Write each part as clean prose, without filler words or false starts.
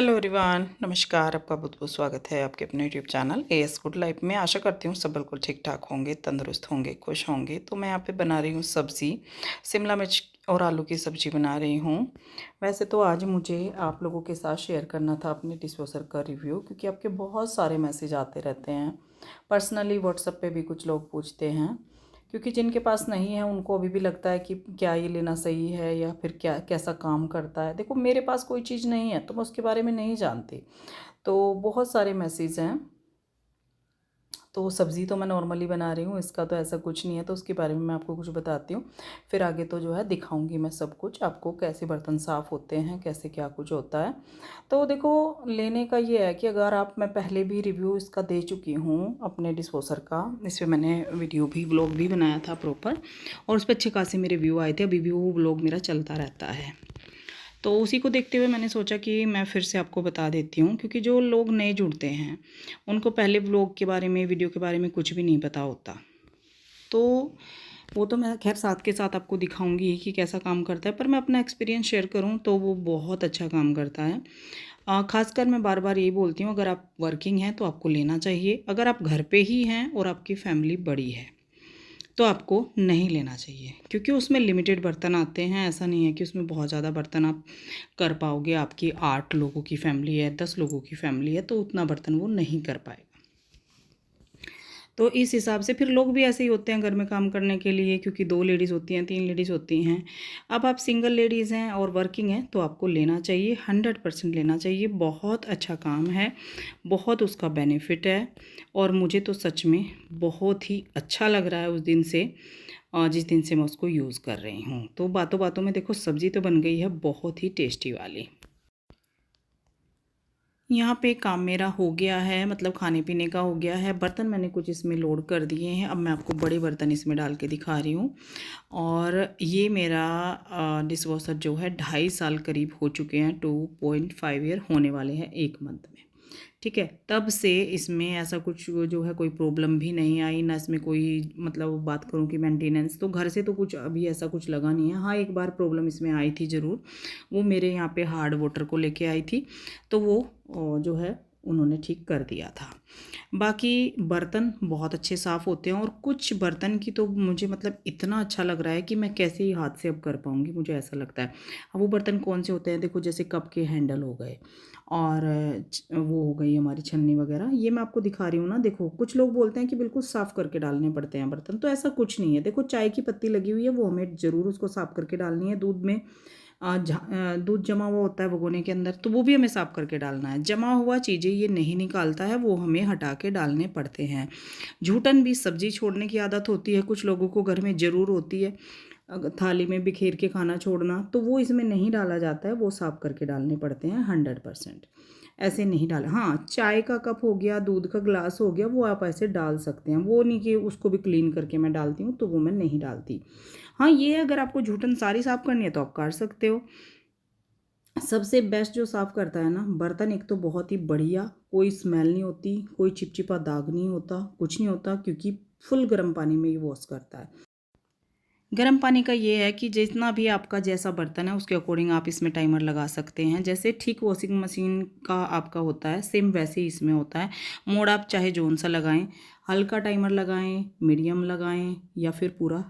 Hello everyone, नमस्कार। आपका बहुत बहुत स्वागत है आपके अपने YouTube channel as good life में। आशा करती हूँ सब बिल्कुल ठीक ठाक होंगे, तंदुरुस्त होंगे, खुश होंगे। तो मैं यहाँ पे बना रही हूँ सब्ज़ी, शिमला मिर्च और आलू की सब्ज़ी बना रही हूँ। वैसे तो आज मुझे आप लोगों के साथ शेयर करना था अपने डिशवॉशर का रिव्यू, क्योंकि आपके बहुत सारे मैसेज आते रहते हैं। पर्सनली व्हाट्सएप पे भी कुछ लोग पूछते हैं, क्योंकि जिनके पास नहीं है उनको अभी भी लगता है कि क्या ये लेना सही है या फिर क्या कैसा काम करता है। देखो, मेरे पास कोई चीज़ नहीं है तो मैं उसके बारे में नहीं जानती। तो बहुत सारे मैसेज हैं। तो सब्ज़ी तो मैं नॉर्मली बना रही हूँ, इसका तो ऐसा कुछ नहीं है, तो उसके बारे में मैं आपको कुछ बताती हूँ। फिर आगे तो जो है दिखाऊंगी मैं सब कुछ आपको, कैसे बर्तन साफ़ होते हैं, कैसे क्या कुछ होता है। तो देखो, लेने का ये है कि अगर आप, मैं पहले भी रिव्यू इसका दे चुकी हूँ अपने डिस्पोज़र का। इस पर मैंने वीडियो भी, व्लॉग भी बनाया था प्रॉपर, और उस पर अच्छे खासे मेरे व्यू आए थे। अभी भी वो व्लॉग मेरा चलता रहता है। तो उसी को देखते हुए मैंने सोचा कि मैं फिर से आपको बता देती हूँ, क्योंकि जो लोग नए जुड़ते हैं उनको पहले व्लॉग के बारे में, वीडियो के बारे में कुछ भी नहीं पता होता। तो वो तो मैं खैर साथ के साथ आपको दिखाऊंगी कि कैसा काम करता है, पर मैं अपना एक्सपीरियंस शेयर करूँ तो वो बहुत अच्छा काम करता है। खासकर मैं बार बार यही बोलती हूँ, अगर आप वर्किंग हैं तो आपको लेना चाहिए। अगर आप घर पे ही हैं और आपकी फैमिली बड़ी है तो आपको नहीं लेना चाहिए, क्योंकि उसमें लिमिटेड बर्तन आते हैं। ऐसा नहीं है कि उसमें बहुत ज़्यादा बर्तन आप कर पाओगे। आपकी 8 लोगों की फैमिली है, 10 लोगों की फैमिली है, तो उतना बर्तन वो नहीं कर पाएगा। तो इस हिसाब से फिर लोग भी ऐसे ही होते हैं घर में काम करने के लिए, क्योंकि 2 लेडीज़ होती हैं, 3 लेडीज़ होती हैं। अब आप सिंगल लेडीज़ हैं और वर्किंग हैं तो आपको लेना चाहिए, 100% लेना चाहिए। बहुत अच्छा काम है, बहुत उसका बेनिफिट है, और मुझे तो सच में बहुत ही अच्छा लग रहा है उस दिन से, जिस दिन से मैं उसको यूज़ कर रही हूँ। तो बातों बातों में देखो, सब्ज़ी तो बन गई है बहुत ही टेस्टी वाली। यहाँ पे काम मेरा हो गया है, मतलब खाने पीने का हो गया है। बर्तन मैंने कुछ इसमें लोड कर दिए हैं। अब मैं आपको बड़े बर्तन इसमें डाल के दिखा रही हूँ। और ये मेरा डिशवॉशर जो है 2.5 साल करीब हो चुके हैं, 2.5 ईयर होने वाले हैं 1 मंथ में। ठीक है, तब से इसमें ऐसा कुछ जो है कोई प्रॉब्लम भी नहीं आई ना। इसमें कोई, मतलब बात करूँ कि मेंटेनेंस, तो घर से तो कुछ अभी ऐसा कुछ लगा नहीं है। हाँ, एक बार प्रॉब्लम इसमें आई थी ज़रूर। वो मेरे यहाँ पे हार्ड वाटर को लेके आई थी, तो वो जो है उन्होंने ठीक कर दिया था। बाकी बर्तन बहुत अच्छे साफ़ होते हैं, और कुछ बर्तन की तो मुझे मतलब इतना अच्छा लग रहा है कि मैं कैसे ही हाथ से अब कर पाऊँगी, मुझे ऐसा लगता है। अब वो बर्तन कौन से होते हैं, देखो जैसे कप के हैंडल हो गए, और वो हो गई हमारी छन्नी वगैरह, ये मैं आपको दिखा रही हूँ ना। देखो, कुछ लोग बोलते हैं कि बिल्कुल साफ़ करके डालने पड़ते हैं बर्तन, तो ऐसा कुछ नहीं है। देखो, चाय की पत्ती लगी हुई है, वो हमें ज़रूर उसको साफ़ करके डालनी है। दूध में दूध जमा हुआ होता है भगोने के अंदर, तो वो भी हमें साफ़ करके डालना है। जमा हुआ चीज़ें ये नहीं निकालता है, वो हमें हटा के डालने पड़ते हैं। जूठन भी, सब्ज़ी छोड़ने की आदत होती है कुछ लोगों को, घर में ज़रूर होती है। थाली में बिखेर के खाना छोड़ना, तो वो इसमें नहीं डाला जाता है, वो साफ़ करके डालने पड़ते हैं 100%। ऐसे नहीं डाला। हाँ, चाय का कप हो गया, दूध का ग्लास हो गया, वो आप ऐसे डाल सकते हैं। वो नहीं कि उसको भी क्लीन करके मैं डालती हूँ, तो वो मैं नहीं डालती। हाँ, ये अगर आपको जूठन सारी साफ़ करनी है तो आप कर सकते हो। सबसे बेस्ट जो साफ़ करता है ना बर्तन, एक तो बहुत ही बढ़िया, कोई स्मेल नहीं होती, कोई चिपचिपा दाग नहीं होता, कुछ नहीं होता, क्योंकि फुल गर्म पानी में ये वॉश करता है। गर्म पानी का ये है कि जितना भी आपका जैसा बर्तन है उसके अकॉर्डिंग आप इसमें टाइमर लगा सकते हैं। जैसे ठीक वॉशिंग मशीन का आपका होता है, सेम वैसे ही इसमें होता है। मोड आप चाहे जोन सा लगाएं, हल्का टाइमर लगाएं, मीडियम लगाएं, या फिर पूरा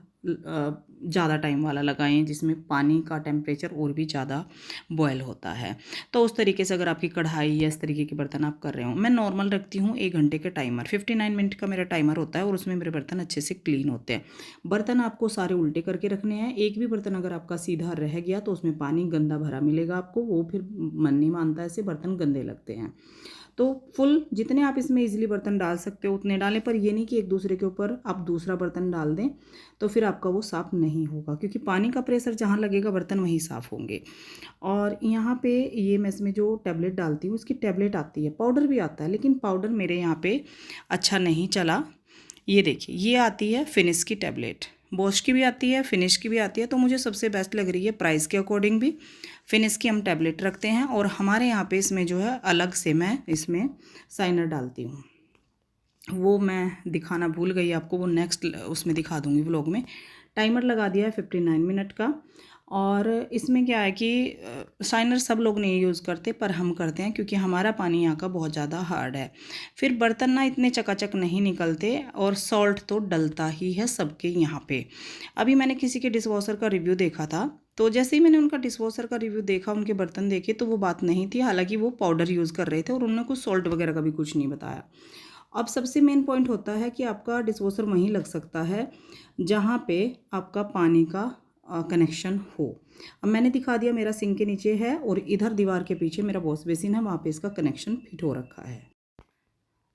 ज़्यादा टाइम वाला लगाएं, जिसमें पानी का टेम्परेचर और भी ज़्यादा बॉयल होता है। तो उस तरीके से अगर आपकी कढ़ाई या इस तरीके के बर्तन आप कर रहे हो, मैं नॉर्मल रखती हूँ 1 घंटे का टाइमर, 59 मिनट का मेरा टाइमर होता है, और उसमें मेरे बर्तन अच्छे से क्लीन होते हैं। बर्तन आपको सारे उल्टे करके रखने हैं। एक भी बर्तन अगर आपका सीधा रह गया तो उसमें पानी गंदा भरा मिलेगा आपको, वो फिर मन नहीं मानता, ऐसे बर्तन गंदे लगते हैं। तो फुल जितने आप इसमें इजीली बर्तन डाल सकते हो उतने डालें, पर ये नहीं कि एक दूसरे के ऊपर आप दूसरा बर्तन डाल दें, तो फिर आपका वो साफ़ नहीं होगा, क्योंकि पानी का प्रेशर जहाँ लगेगा बर्तन वहीं साफ़ होंगे। और यहाँ पे ये मैं इसमें जो टैबलेट डालती हूँ, इसकी टैबलेट आती है, पाउडर भी आता है, लेकिन पाउडर मेरे यहाँ पे अच्छा नहीं चला। ये देखिए, ये आती है फिनिश की टैबलेट, बॉश की भी आती है, फिनिश की भी आती है, तो मुझे सबसे बेस्ट लग रही है प्राइस के अकॉर्डिंग भी। फिनिश की हम टैबलेट रखते हैं, और हमारे यहाँ पे इसमें जो है अलग से मैं इसमें साइनर डालती हूँ। वो मैं दिखाना भूल गई आपको, वो नेक्स्ट उसमें दिखा दूँगी व्लॉग में। टाइमर लगा दिया है 59 मिनट का, और इसमें क्या है कि शाइनर सब लोग नहीं यूज़ करते, पर हम करते हैं क्योंकि हमारा पानी यहाँ का बहुत ज़्यादा हार्ड है। फिर बर्तन ना इतने चकाचक नहीं निकलते, और सॉल्ट तो डलता ही है सबके यहाँ पे। अभी मैंने किसी के डिशवॉशर का रिव्यू देखा था, तो जैसे ही मैंने उनका डिशवॉशर का रिव्यू देखा, उनके बर्तन देखे, तो वो बात नहीं थी। हालांकि वो पाउडर यूज़ कर रहे थे और उन्होंने कुछ सॉल्ट वगैरह का भी कुछ नहीं बताया। अब सबसे मेन पॉइंट होता है कि आपका डिशवॉशर वहीं लग सकता है जहाँ पे आपका पानी का कनेक्शन हो। अब मैंने दिखा दिया, मेरा सिंक के नीचे है और इधर दीवार के पीछे मेरा वॉश बेसिन है, वहाँ पे इसका कनेक्शन फिट हो रखा है।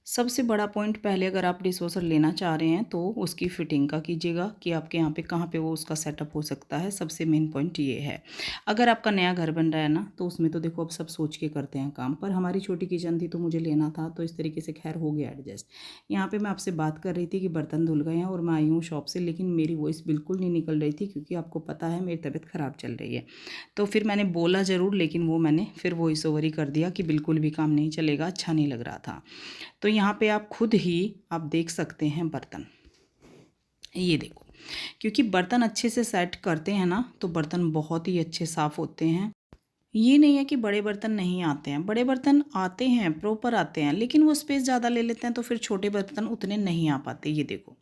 सबसे बड़ा पॉइंट, पहले अगर आप डिशवॉशर लेना चाह रहे हैं तो उसकी फिटिंग का कीजिएगा कि आपके यहाँ पे कहाँ पे वो उसका सेटअप हो सकता है। सबसे मेन पॉइंट ये है। अगर आपका नया घर बन रहा है ना, तो उसमें तो देखो अब सब सोच के करते हैं काम, पर हमारी छोटी किचन थी तो मुझे लेना था, तो इस तरीके से खैर हो गया एडजस्ट। यहाँ पर मैं आपसे बात कर रही थी कि बर्तन धुल गए हैं और मैं आई हूँ शॉप से, लेकिन मेरी वॉइस बिल्कुल नहीं निकल रही थी क्योंकि आपको पता है मेरी तबीयत ख़राब चल रही है। तो फिर मैंने बोला ज़रूर, लेकिन वो मैंने फिर वॉइस ओवर ही कर दिया कि बिल्कुल भी काम नहीं चलेगा, अच्छा नहीं लग रहा था। तो यहाँ पे आप खुद ही आप देख सकते हैं बर्तन, ये देखो। क्योंकि बर्तन अच्छे से सेट करते हैं ना, तो बर्तन बहुत ही अच्छे साफ़ होते हैं। ये नहीं है कि बड़े बर्तन नहीं आते हैं, बड़े बर्तन आते हैं, प्रॉपर आते हैं, लेकिन वो स्पेस ज़्यादा ले लेते हैं, तो फिर छोटे बर्तन उतने नहीं आ पाते। ये देखो,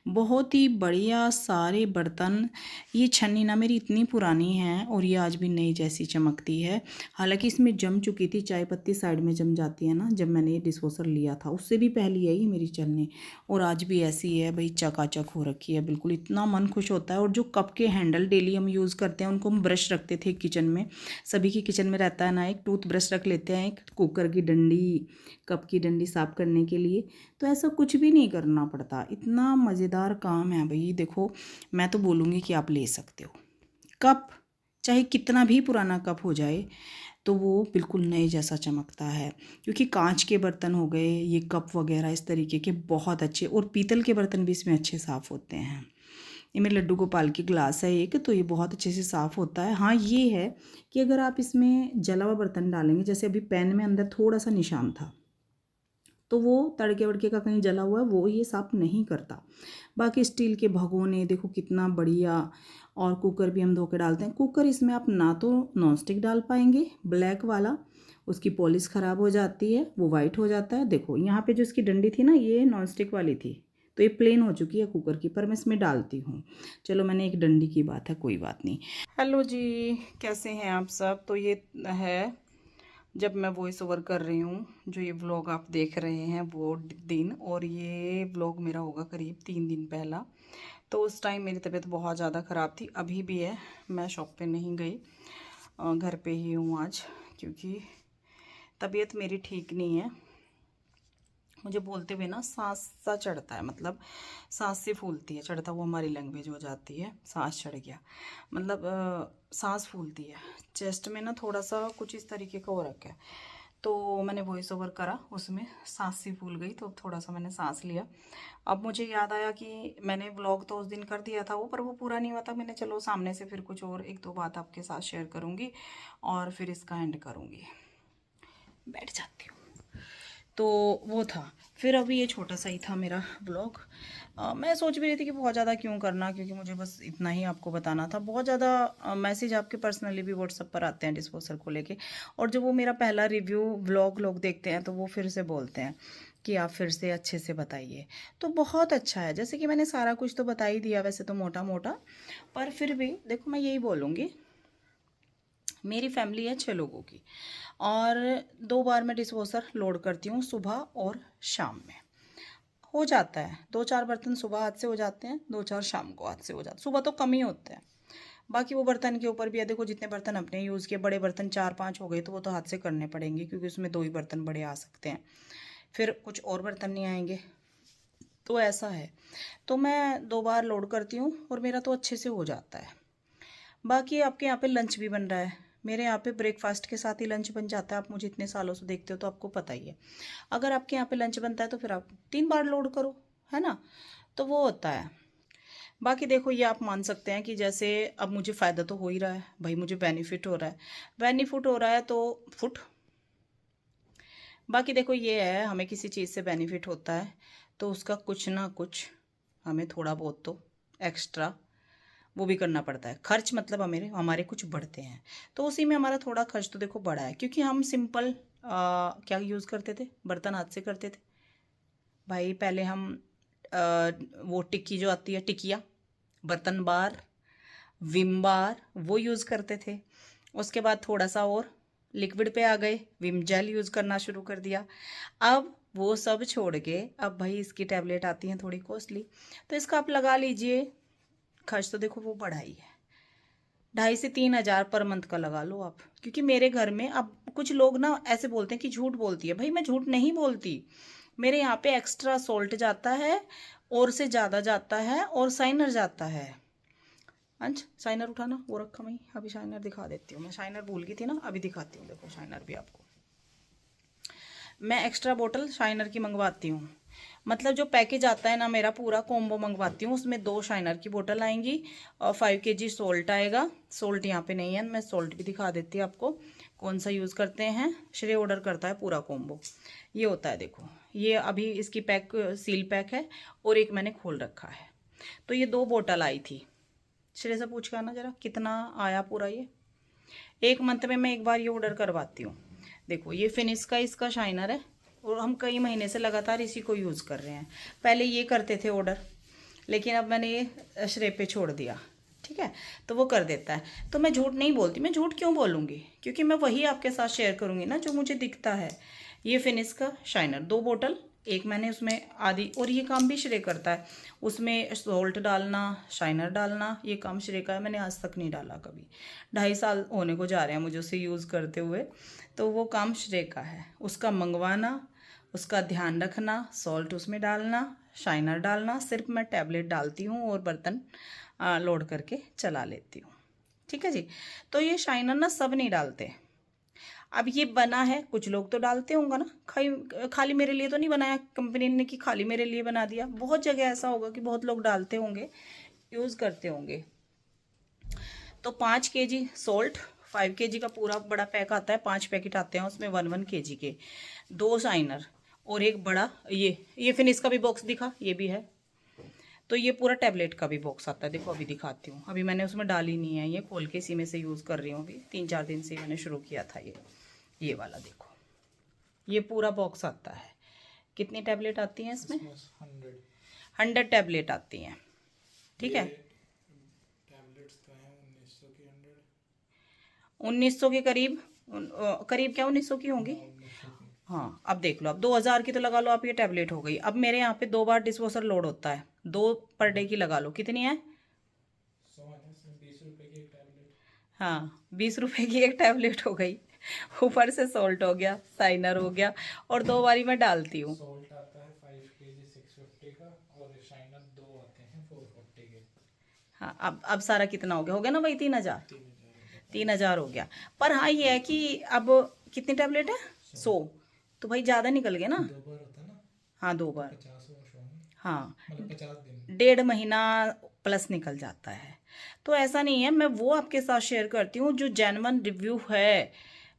बहुत ही बढ़िया सारे बर्तन। ये छन्नी ना मेरी इतनी पुरानी है और ये आज भी नई जैसी चमकती है। हालांकि इसमें जम चुकी थी, चाय पत्ती साइड में जम जाती है ना, जब मैंने ये डिशवॉशर लिया था उससे भी पहले है ये मेरी चलने, और आज भी ऐसी है भाई, चकाचक हो रखी है बिल्कुल। इतना मन खुश होता है। और जो कप के हैंडल डेली हम यूज़ करते हैं, उनको हम ब्रश रखते थे किचन में, सभी की किचन में रहता है ना, एक टूथ ब्रश रख लेते हैं, एक कुकर की डंडी, कप की डंडी साफ़ करने के लिए। तो ऐसा कुछ भी नहीं करना पड़ता, इतना मज़ेदार काम है भाई। देखो, मैं तो बोलूँगी कि आप ले सकते हो कप, चाहे कितना भी पुराना कप हो जाए, तो वो बिल्कुल नए जैसा चमकता है। क्योंकि कांच के बर्तन हो गए, ये कप वगैरह इस तरीके के बहुत अच्छे, और पीतल के बर्तन भी इसमें अच्छे साफ़ होते हैं। ये मेरे लड्डू गोपाल की ग्लास है एक, तो ये बहुत अच्छे से साफ़ होता है। हाँ, ये है कि अगर आप इसमें जला हुआ बर्तन डालेंगे, जैसे अभी पैन में अंदर थोड़ा सा निशान था, तो वो तड़के वड़के का कहीं जला हुआ है, वो ये साफ़ नहीं करता। बाकी स्टील के भगोने देखो कितना बढ़िया, और कुकर भी हम धो के डालते हैं। कुकर इसमें आप ना तो नॉन स्टिक डाल पाएंगे, ब्लैक वाला, उसकी पॉलिश ख़राब हो जाती है, वो वाइट हो जाता है। देखो यहाँ पे जो इसकी डंडी थी ना, ये नॉन स्टिक वाली थी, तो ये प्लेन हो चुकी है कुकर की, पर मैं इसमें डालती हूँ। चलो, मैंने एक डंडी की बात है, कोई बात नहीं। हेलो जी, कैसे हैं आप सब? तो ये है जब मैं वॉइस ओवर कर रही हूँ, जो ये व्लॉग आप देख रहे हैं वो दिन, और ये व्लॉग मेरा होगा करीब 3 दिन पहला। तो उस टाइम मेरी तबीयत बहुत ज़्यादा ख़राब थी, अभी भी है। मैं शॉप पे नहीं गई, घर पे ही हूँ आज, क्योंकि तबीयत मेरी ठीक नहीं है। मुझे बोलते हुए ना सांस सा चढ़ता है, मतलब सांस से फूलती है, चढ़ता वो हमारी लैंग्वेज हो जाती है, सांस चढ़ गया मतलब सांस फूलती है चेस्ट में ना, थोड़ा सा कुछ इस तरीके का हो रखा है। तो मैंने वॉइस ओवर करा, उसमें सांस सी फूल गई, तो थोड़ा सा मैंने सांस लिया। अब मुझे याद आया कि मैंने व्लॉग तो उस दिन कर दिया था वो, पर वो पूरा नहीं हुआ था। मैंने चलो सामने से फिर कुछ और एक दो बात आपके साथ शेयर करूँगी और फिर इसका एंड करूँगी। बैठ जाती हूँ। तो वो था। फिर अभी ये छोटा सा ही था मेरा ब्लॉग। मैं सोच भी रही थी कि बहुत ज़्यादा क्यों करना, क्योंकि मुझे बस इतना ही आपको बताना था। बहुत ज़्यादा मैसेज आपके पर्सनली भी व्हाट्सएप पर आते हैं डिस्पोजल को लेके, और जब वो मेरा पहला रिव्यू व्लॉग लोग देखते हैं तो वो फिर से बोलते हैं कि आप फिर से अच्छे से बताइए। तो बहुत अच्छा है, जैसे कि मैंने सारा कुछ तो बता ही दिया वैसे तो मोटा मोटा, पर फिर भी देखो मैं यही बोलूँगी, मेरी फैमिली है 6 लोगों की, और 2 बार मैं डिशवॉशर लोड करती हूँ, सुबह और शाम में। हो जाता है 2-4 बर्तन सुबह हाथ से हो जाते हैं, 2-4 शाम को हाथ से हो जाते हैं। सुबह तो कम ही होते हैं, बाकी वो बर्तन के ऊपर भी है। देखो जितने बर्तन अपने यूज़ किए, बड़े बर्तन 4-5 हो गए तो वो तो हाथ से करने पड़ेंगे, क्योंकि उसमें 2 ही बर्तन बड़े आ सकते हैं, फिर कुछ और बर्तन नहीं आएंगे। तो ऐसा है, तो मैं 2 बार लोड करती हूँ और मेरा तो अच्छे से हो जाता है। बाकी आपके यहाँ पे लंच भी बन रहा है, मेरे यहाँ पे ब्रेकफास्ट के साथ ही लंच बन जाता है। आप मुझे इतने सालों से देखते हो तो आपको पता ही है। अगर आपके यहाँ पे लंच बनता है तो फिर आप 3 बार लोड करो, है ना, तो वो होता है। बाकी देखो, ये आप मान सकते हैं कि जैसे अब मुझे फ़ायदा तो हो ही रहा है भाई, मुझे बेनिफिट हो रहा है, बेनिफिट हो रहा है तो फुट। बाकी देखो ये है, हमें किसी चीज़ से बेनिफिट होता है तो उसका कुछ ना कुछ हमें थोड़ा बहुत तो एक्स्ट्रा वो भी करना पड़ता है। खर्च मतलब हमारे कुछ बढ़ते हैं, तो उसी में हमारा थोड़ा खर्च तो देखो बढ़ा है, क्योंकि हम सिंपल क्या यूज़ करते थे, बर्तन हाथ से करते थे भाई। पहले हम वो टिक्की जो आती है, टिकिया, बर्तन बार, विम बार, वो यूज़ करते थे। उसके बाद थोड़ा सा और लिक्विड पे आ गए, विम जेल यूज़ करना शुरू कर दिया। अब वो सब छोड़ के अब भाई इसकी टैबलेट आती हैं थोड़ी कॉस्टली, तो इसका आप लगा लीजिए खर्च तो देखो वो बढ़ा ही है। 2,500 से 3,000 पर मंथ का लगा लो आप। क्योंकि मेरे घर में अब कुछ लोग ना ऐसे बोलते हैं कि झूठ बोलती है, भाई मैं झूठ नहीं बोलती। मेरे यहाँ पे एक्स्ट्रा सॉल्ट जाता है, और से ज़्यादा जाता है, और शाइनर जाता है। अंश शाइनर उठाना, वो रखा मैं अभी शाइनर दिखा देती हूँ। मैं शाइनर भूल गई थी ना, अभी दिखाती हूँ। देखो शाइनर भी आपको मैं एक्स्ट्रा बोतल शाइनर की मंगवाती हूँ। मतलब जो पैकेज आता है ना, मेरा पूरा कॉम्बो मंगवाती हूँ, उसमें 2 शाइनर की बोतल आएंगी और 5 kg सॉल्ट आएगा। सॉल्ट यहाँ पे नहीं है, मैं सॉल्ट भी दिखा देती हूँ आपको कौन सा यूज़ करते हैं। श्रेय ऑर्डर करता है पूरा कॉम्बो, ये होता है। देखो ये अभी इसकी पैक सील पैक है, और एक मैंने खोल रखा है। तो ये 2 बोतल आई थी। श्रेय से पूछ के आना जरा कितना आया पूरा। ये 1 मंथ में मैं एक बार ये ऑर्डर करवाती हूँ। देखो ये फिनिश का इसका शाइनर है, और हम कई महीने से लगातार इसी को यूज़ कर रहे हैं। पहले ये करते थे ऑर्डर, लेकिन अब मैंने ये श्रेय पे छोड़ दिया, ठीक है, तो वो कर देता है। तो मैं झूठ नहीं बोलती, मैं झूठ क्यों बोलूँगी, क्योंकि मैं वही आपके साथ शेयर करूँगी ना जो मुझे दिखता है। ये फिनिश का शाइनर 2 बोतल, एक मैंने उसमें आधी, और ये काम भी श्रेय करता है। उसमें सॉल्ट डालना, शाइनर डालना, ये काम श्रेय का है। मैंने आज तक नहीं डाला कभी, 2.5 साल होने को जा रहे हैं मुझे उसे यूज़ करते हुए, तो वो काम श्रेय का है। उसका मंगवाना, उसका ध्यान रखना, सॉल्ट उसमें डालना, शाइनर डालना, सिर्फ मैं टैबलेट डालती हूँ और बर्तन लोड करके चला लेती हूँ, ठीक है जी। तो ये शाइनर ना सब नहीं डालते। अब ये बना है, कुछ लोग तो डालते होंगे ना, खाली मेरे लिए तो नहीं बनाया कंपनी ने कि खाली मेरे लिए बना दिया। बहुत जगह ऐसा होगा कि बहुत लोग डालते होंगे, यूज़ करते होंगे। तो 5 kg सॉल्ट, 5 kg का पूरा बड़ा पैक आता है, 5 पैकेट आते हैं उसमें 1 kg के, 2 शाइनर, और एक बड़ा ये फिनिश का भी बॉक्स दिखा, ये भी है। तो ये पूरा टैबलेट का भी बॉक्स आता है। देखो अभी दिखाती हूँ, अभी मैंने उसमें डाली नहीं है, ये खोल के इसी में से यूज़ कर रही हूँ। अभी 3-4 दिन से मैंने शुरू किया था ये वाला। देखो ये पूरा बॉक्स आता है। कितनी टैबलेट आती हैं इसमें? 100 टैबलेट आती हैं, ठीक है। 1900 के करीब, करीब क्या 1900 की होंगी। हाँ अब देख लो, अब 2000 की तो लगा लो आप, ये टैबलेट हो गई। अब मेरे यहाँ पे 2 बार डिस्पोजर लोड होता है, 2 पर डे की लगा लो। कितनी है? 20 रुपये की एक टैबलेट। हाँ 20 रुपये की एक टैबलेट हो गई। ऊपर से सॉल्ट हो गया, साइनर हो गया, और 2 बारी मैं डालती हूँ। सॉल्ट आता है 5 kg 650 का, और शाइनर 2 आते हैं 440 के। हाँ अब सारा कितना हो गया ना भाई? 3,000 हो गया। पर हाँ ये है कि अब कितनी टैबलेट है? 100। तो भाई ज़्यादा निकल गया ना। 2 बार होता है ना। हाँ 2 बार, 50 हाँ मतलब 50 दिन, 1.5 महीना प्लस निकल जाता है। तो ऐसा नहीं है, मैं वो आपके साथ शेयर करती हूँ जो जेन्युइन रिव्यू है,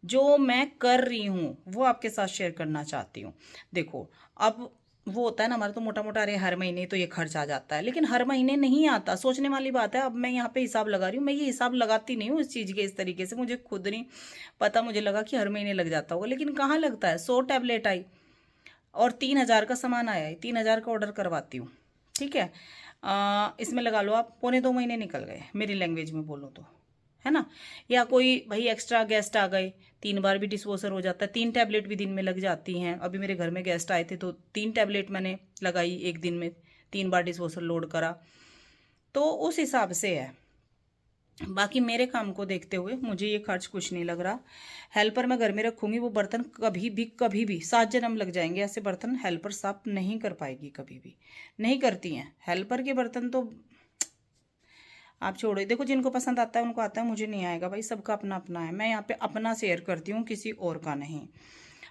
जो मैं कर रही हूँ वो आपके साथ शेयर करना चाहती हूँ। देखो अब वो होता है ना हमारा तो मोटा मोटा, अरे हर महीने तो ये खर्च आ जाता है, लेकिन हर महीने नहीं आता। सोचने वाली बात है। अब मैं यहाँ पे हिसाब लगा रही हूँ, मैं ये हिसाब लगाती नहीं हूँ इस चीज़ के इस तरीके से, मुझे खुद नहीं पता। मुझे लगा कि हर महीने लग जाता होगा, लेकिन कहाँ लगता है। 100 टैबलेट आई और 3,000 का सामान आया है, 3,000 का ऑर्डर करवाती हूँ, ठीक है। इसमें लगा लो आप 1.25 महीने निकल गए, मेरी लैंग्वेज में बोलो तो, है ना। या कोई भाई एक्स्ट्रा गेस्ट आ गए, 3 बार भी डिस्पोजर हो जाता है, 3 टैबलेट भी दिन में लग जाती हैं। अभी मेरे घर में गेस्ट आए थे तो 3 टैबलेट मैंने लगाई एक दिन में, 3 बार डिस्पोजर लोड करा, तो उस हिसाब से है। बाकी मेरे काम को देखते हुए मुझे ये खर्च कुछ नहीं लग रहा। हेल्पर मैं घर में रखूँगी, वो बर्तन कभी भी 7 जन्म लग जाएंगे, ऐसे बर्तन हेल्पर साफ नहीं कर पाएगी, कभी भी नहीं करती हैं हेल्पर के बर्तन। तो आप छोड़ो, देखो जिनको पसंद आता है उनको आता है, मुझे नहीं आएगा भाई, सबका अपना अपना है। मैं यहाँ पे अपना शेयर करती हूँ, किसी और का नहीं।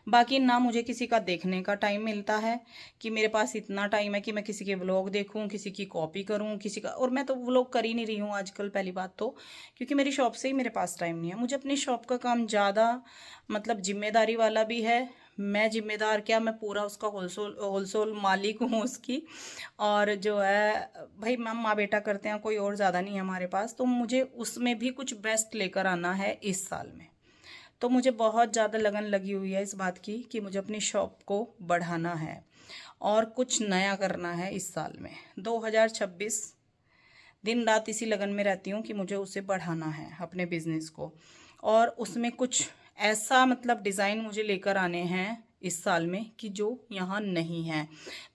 बाकी ना मुझे किसी का देखने का टाइम मिलता है कि मेरे पास इतना टाइम है कि मैं किसी के व्लॉग देखूं, किसी की कॉपी करूं, किसी का। और मैं तो व्लॉग कर ही नहीं रही हूँ आजकल, पहली बात तो क्योंकि मेरी शॉप से ही मेरे पास टाइम नहीं है। मुझे अपनी शॉप का काम ज़्यादा मतलब जिम्मेदारी वाला भी है, मैं जिम्मेदार क्या, मैं पूरा उसका होलसेल मालिक हूँ उसकी। और जो है भाई हम माँ बेटा करते हैं, कोई और ज़्यादा नहीं है हमारे पास, तो मुझे उसमें भी कुछ बेस्ट लेकर आना है इस साल में। तो मुझे बहुत ज़्यादा लगन लगी हुई है इस बात की कि मुझे अपनी शॉप को बढ़ाना है और कुछ नया करना है इस साल में 2026। दिन रात इसी लगन में रहती हूँ कि मुझे उसे बढ़ाना है अपने बिजनेस को, और उसमें कुछ ऐसा मतलब डिज़ाइन मुझे लेकर आने हैं इस साल में कि जो यहाँ नहीं है।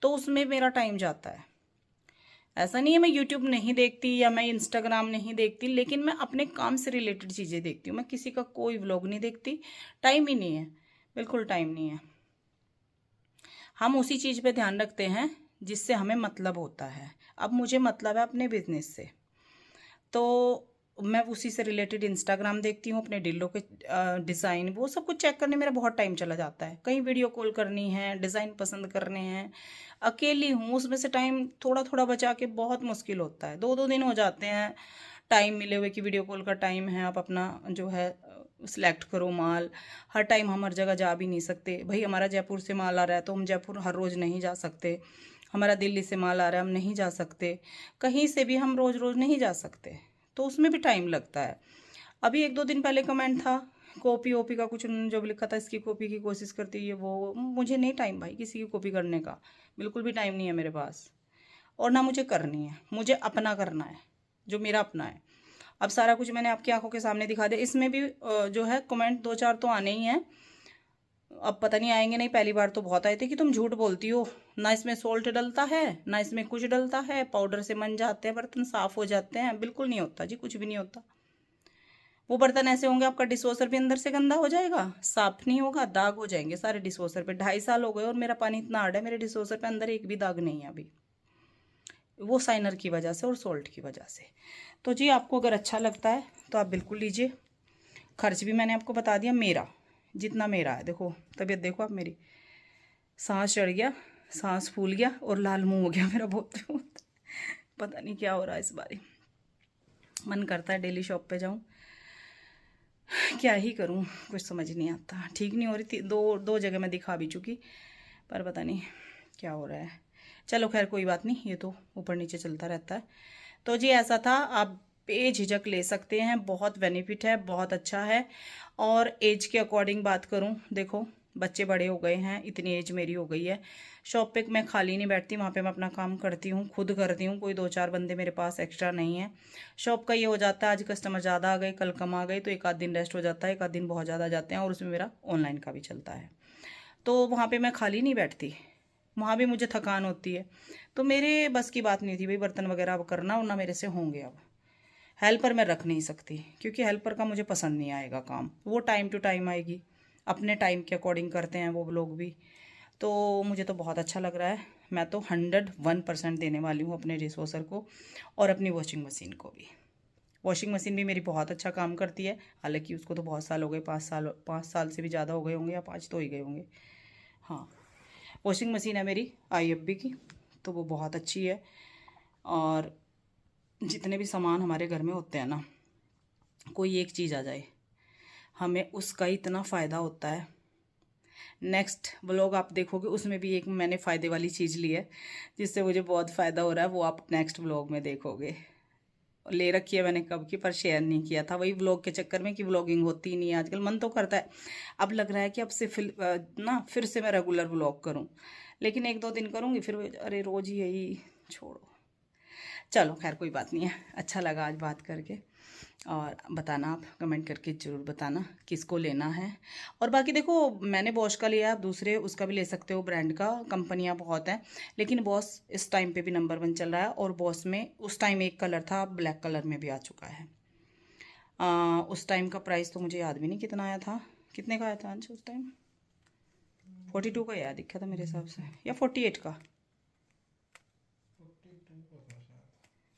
तो उसमें मेरा टाइम जाता है। ऐसा नहीं है मैं यूट्यूब नहीं देखती या मैं इंस्टाग्राम नहीं देखती, लेकिन मैं अपने काम से रिलेटेड चीज़ें देखती हूँ। मैं किसी का कोई व्लॉग नहीं देखती, टाइम ही नहीं है, बिल्कुल टाइम नहीं है। हम उसी चीज़ पे ध्यान रखते हैं जिससे हमें मतलब होता है। अब मुझे मतलब है अपने बिजनेस से, तो मैं उसी से रिलेटेड इंस्टाग्राम देखती हूँ, अपने डिल्लो के डिज़ाइन वो सब कुछ चेक करने मेरा बहुत टाइम चला जाता है। कहीं वीडियो कॉल करनी है, डिज़ाइन पसंद करने हैं, अकेली हूँ, उसमें से टाइम थोड़ा थोड़ा बचा के बहुत मुश्किल होता है। 2-2 दिन हो जाते हैं टाइम मिले हुए कि वीडियो कॉल का टाइम है, आप अपना जो है सिलेक्ट करो माल। हर टाइम हम हर जगह जा भी नहीं सकते भाई। हमारा जयपुर से माल आ रहा है तो हम जयपुर हर रोज़ नहीं जा सकते। हमारा दिल्ली से माल आ रहा है, हम नहीं जा सकते। कहीं से भी हम रोज़ रोज़ नहीं जा सकते, तो उसमें भी टाइम लगता है। अभी 1-2 दिन पहले कमेंट था कॉपी वॉपी का, कुछ उन्होंने जो भी लिखा था इसकी कॉपी की कोशिश करती है वो। मुझे नहीं टाइम भाई किसी की कॉपी करने का, बिल्कुल भी टाइम नहीं है मेरे पास, और ना मुझे करनी है। मुझे अपना करना है जो मेरा अपना है। अब सारा कुछ मैंने आपकी आंखों के सामने दिखा दिया। इसमें भी जो है कमेंट 2-4 तो आने ही हैं। अब पता नहीं आएंगे नहीं, पहली बार तो बहुत आए थे कि तुम झूठ बोलती हो, ना इसमें सोल्ट डलता है ना इसमें कुछ डलता है, पाउडर से मन जाते हैं बर्तन, साफ हो जाते हैं। बिल्कुल नहीं होता जी, कुछ भी नहीं होता। वो बर्तन ऐसे होंगे आपका डिशवॉशर भी अंदर से गंदा हो जाएगा, साफ नहीं होगा, दाग हो जाएंगे सारे डिशवॉशर पे। 2.5 साल हो गए और मेरा पानी इतना हार्ड है, मेरे डिशवॉशर पे अंदर एक भी दाग नहीं है अभी, वो साइनर की वजह से और सोल्ट की वजह से। तो जी आपको अगर अच्छा लगता है तो आप बिल्कुल लीजिए। खर्च भी मैंने आपको बता दिया मेरा, जितना मेरा है। देखो तबीयत देखो आप मेरी, सांस चढ़ गया, सांस फूल गया और लाल मुंह हो गया मेरा बहुत बहुत। पता नहीं क्या हो रहा है इस बारी। मन करता है डेली शॉप पे जाऊं, क्या ही करूं, कुछ समझ नहीं आता। ठीक नहीं हो रही थी, दो जगह मैं दिखा भी चुकी, पर पता नहीं क्या हो रहा है। चलो खैर कोई बात नहीं, ये तो ऊपर नीचे चलता रहता है। तो जी ऐसा था, आप बेझिझक ले सकते हैं, बहुत बेनिफिट है, बहुत अच्छा है। और एज के अकॉर्डिंग बात करूं, देखो बच्चे बड़े हो गए हैं, इतनी एज मेरी हो गई है। शॉप पे मैं खाली नहीं बैठती, वहाँ पे मैं अपना काम करती हूँ, खुद करती हूँ, कोई 2-4 बंदे मेरे पास एक्स्ट्रा नहीं है। शॉप का ये हो जाता है आज कस्टमर ज़्यादा आ गए, कल कम आ गए, तो एक आध दिन रेस्ट हो जाता है, एक आध दिन बहुत ज़्यादा आ जाते हैं, और उसमें मेरा ऑनलाइन का भी चलता है। तो वहाँ पे मैं खाली नहीं बैठती, वहाँ भी मुझे थकान होती है। तो मेरे बस की बात नहीं थी भाई बर्तन वगैरह अब करना, और ना मेरे से होंगे अब। हेल्पर मैं रख नहीं सकती, क्योंकि हेल्पर का मुझे पसंद नहीं आएगा काम। वो टाइम टू टाइम आएगी, अपने टाइम के अकॉर्डिंग करते हैं वो लोग भी। तो मुझे तो बहुत अच्छा लग रहा है। मैं तो 101% देने वाली हूँ अपने डिशवॉशर को और अपनी वॉशिंग मशीन को भी। वॉशिंग मशीन भी मेरी बहुत अच्छा काम करती है, हालांकि उसको तो बहुत साल हो गए, 5 साल से भी ज़्यादा हो गए होंगे, या 5 तो ही गए होंगे। हाँ, वॉशिंग मशीन है मेरी IFB की, तो वो बहुत अच्छी है। और जितने भी सामान हमारे घर में होते हैं ना, कोई एक चीज़ आ जाए हमें उसका इतना फ़ायदा होता है। नेक्स्ट व्लॉग आप देखोगे, उसमें भी एक मैंने फ़ायदे वाली चीज़ ली है जिससे मुझे बहुत फ़ायदा हो रहा है, वो आप नेक्स्ट व्लॉग में देखोगे। ले रखी है मैंने कब की, पर शेयर नहीं किया था, वही व्लॉग के चक्कर में कि व्लॉगिंग होती नहीं है आजकल। मन तो करता है, अब लग रहा है कि अब से फिर से मैं रेगुलर व्लॉग करूं, लेकिन 1-2 दिन करूंगी फिर अरे रोज़ ही यही, छोड़ो। चलो खैर कोई बात नहीं है, अच्छा लगा आज बात करके। और बताना, आप कमेंट करके ज़रूर बताना किसको लेना है। और बाकी देखो मैंने बॉश का लिया, आप दूसरे उसका भी ले सकते हो, ब्रांड का, कंपनियां बहुत हैं, लेकिन बॉस इस टाइम पे भी नंबर 1 चल रहा है। और बॉस में उस टाइम एक कलर था, अब ब्लैक कलर में भी आ चुका है। उस टाइम का प्राइस तो मुझे याद भी नहीं कितना आया था, कितने का आया था अंश उस टाइम? 42 का याद दिखा था मेरे हिसाब से, या 48 का,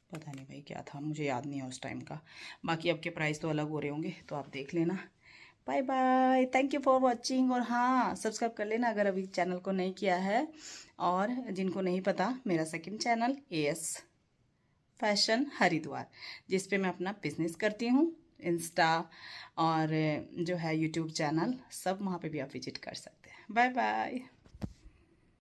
पता नहीं भाई क्या था, मुझे याद नहीं है उस टाइम का। बाकी अब के प्राइस तो अलग हो रहे होंगे, तो आप देख लेना। Bye bye, thank you for watching. और हाँ, सब्सक्राइब कर लेना अगर अभी चैनल को नहीं किया है। और जिनको नहीं पता, मेरा second channel AS fashion Haridwar, जिस पे मैं अपना बिजनेस करती हूँ, इंस्टा और जो है यूट्यूब चैनल, सब वहाँ पे भी आप विजिट कर सकते हैं। Bye bye.